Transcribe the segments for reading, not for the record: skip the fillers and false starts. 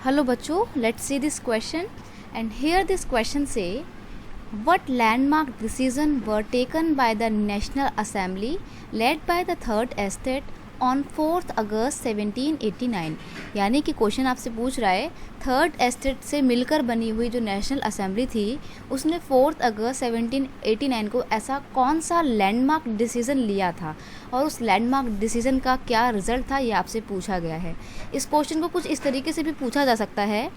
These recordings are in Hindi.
Hello बच्चों, let's see this question. And here this question say, what landmark decisions were taken by the National Assembly led by the third estate on 4th अगस्त 1789? यानी कि क्वेश्चन आपसे पूछ रहा है थर्ड एस्टेट से मिलकर बनी हुई जो नेशनल असेंबली थी उसने 4 अगस्त 1789 को ऐसा कौन सा लैंडमार्क डिसीजन लिया था और उस लैंडमार्क डिसीजन का क्या रिजल्ट था, ये आपसे पूछा गया है। इस क्वेश्चन को कुछ इस तरीके से भी पूछा जा सकता है,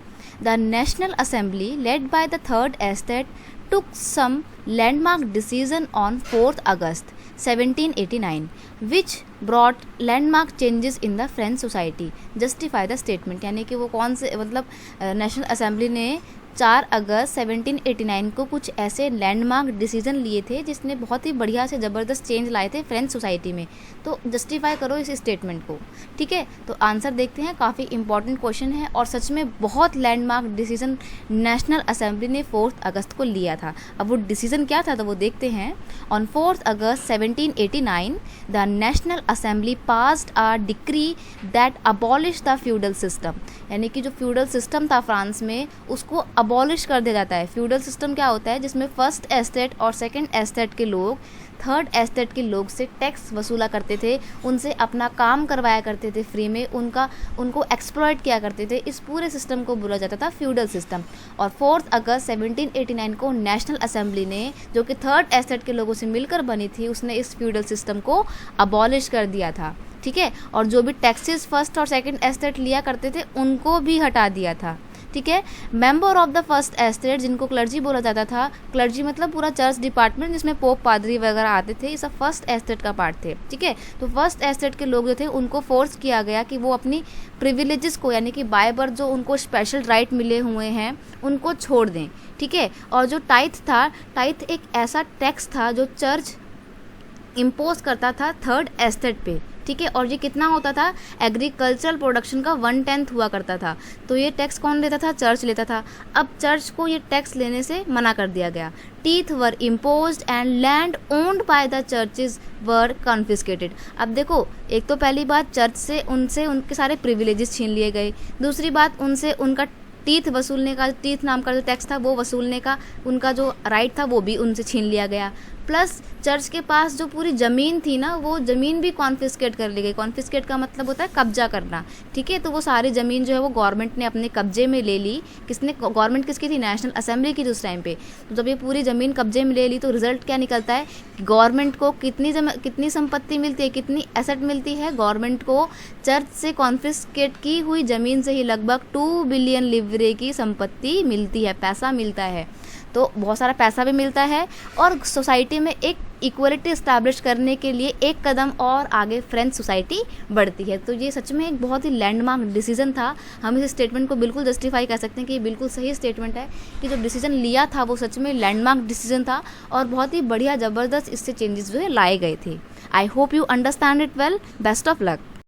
the national assembly led by the third estate took some landmark decision on 4th August 1789 which brought landmark changes in the French society. Justify the statement. यानी कि वो कौन से मतलब नेशनल असेंबली ने 4 अगस्त 1789 को कुछ ऐसे लैंडमार्क डिसीजन लिए थे जिसने बहुत ही बढ़िया से ज़बरदस्त चेंज लाए थे फ्रेंच सोसाइटी में। तो जस्टिफाई करो इस स्टेटमेंट को, ठीक है। तो आंसर देखते हैं, काफ़ी इंपॉर्टेंट क्वेश्चन है और सच में बहुत लैंडमार्क डिसीजन नेशनल असेंबली ने 4 अगस्त को लिया था। अब वो डिसीजन क्या था तो वो देखते हैं। On 4 August 1789 the national assembly passed a decree that abolish the feudal system. यानी कि जो फ्यूडल सिस्टम था फ्रांस में उसको अबॉलिश कर दिया जाता है। फ्यूडल सिस्टम क्या होता है, जिसमें फर्स्ट एस्टेट और सेकंड एस्टेट के लोग थर्ड एस्टेट के लोग से टैक्स वसूला करते थे, उनसे अपना काम करवाया करते थे फ्री में, उनको एक्सप्लॉइट किया करते थे। इस पूरे सिस्टम को बोला जाता था फ्यूडल सिस्टम। और 4 अगस्त 1789 को नेशनल असेंबली ने, जो कि थर्ड एस्टेट के लोगों से मिलकर बनी थी, उसने इस फ्यूडल सिस्टम को अबॉलिश कर दिया था, ठीक है। और जो भी टैक्सेस फर्स्ट और सेकंड एस्टेट लिया करते थे उनको भी हटा दिया था, ठीक है। Member of the first estate, जिनको क्लर्जी बोला जाता था, क्लर्जी मतलब पूरा चर्च डिपार्टमेंट जिसमें पोप पादरी वगैरह आते थे, ये सब फर्स्ट एस्टेट का पार्ट थे, ठीक है। तो फर्स्ट एस्टेट के लोग जो थे उनको फोर्स किया गया कि वो अपनी प्रिविलेजेस को, यानी कि बाय बर्थ जो उनको स्पेशल राइट मिले हुए हैं उनको छोड़ दें, ठीक है। और जो टाइथ था, टाइथ एक ऐसा टैक्स था जो चर्च इम्पोज करता था थर्ड एस्टेट पे, ठीक है। और ये कितना होता था, एग्रीकल्चरल प्रोडक्शन का 1/10 हुआ करता था। तो ये टैक्स कौन लेता था, चर्च लेता था। अब चर्च को ये टैक्स लेने से मना कर दिया गया। Teeth were imposed and land owned by the churches were confiscated. अब देखो, एक तो पहली बात चर्च से उनसे उनके सारे प्रिविलेजेस छीन लिए गए, दूसरी बात उनसे उनका टीथ वसूलने का, टीथ नाम का जो टैक्स था वो वसूलने का उनका जो राइट था वो भी उनसे छीन लिया गया। प्लस चर्च के पास जो पूरी ज़मीन थी ना, वो ज़मीन भी कॉन्फिस्केट कर ली गई। कॉन्फिस्केट का मतलब होता है कब्जा करना, ठीक है। तो वो सारी ज़मीन जो है वो गवर्नमेंट ने अपने कब्जे में ले ली। किसने, गवर्नमेंट किसकी थी, नेशनल असेंबली की उस टाइम पे। तो जब ये पूरी ज़मीन कब्जे में ले ली तो रिजल्ट क्या निकलता है, गवर्नमेंट को कितनी संपत्ति मिलती है, कितनी एसेट मिलती है। गवर्नमेंट को चर्च से कॉन्फिस्केट की हुई ज़मीन से ही लगभग 2 बिलियन लिवरे की संपत्ति मिलती है, पैसा मिलता है। तो बहुत सारा पैसा भी मिलता है और सोसाइटी में एक इक्वलिटी इस्टेब्लिश करने के लिए एक कदम और आगे फ्रेंच सोसाइटी बढ़ती है। तो ये सच में एक बहुत ही लैंडमार्क डिसीजन था। हम इस स्टेटमेंट को बिल्कुल जस्टिफाई कर सकते हैं कि ये बिल्कुल सही स्टेटमेंट है कि जो डिसीजन लिया था वो सच में लैंडमार्क डिसीजन था और बहुत ही बढ़िया ज़बरदस्त इससे चेंजेस जो है लाए गए थे। I hope you understand it well. Best of luck.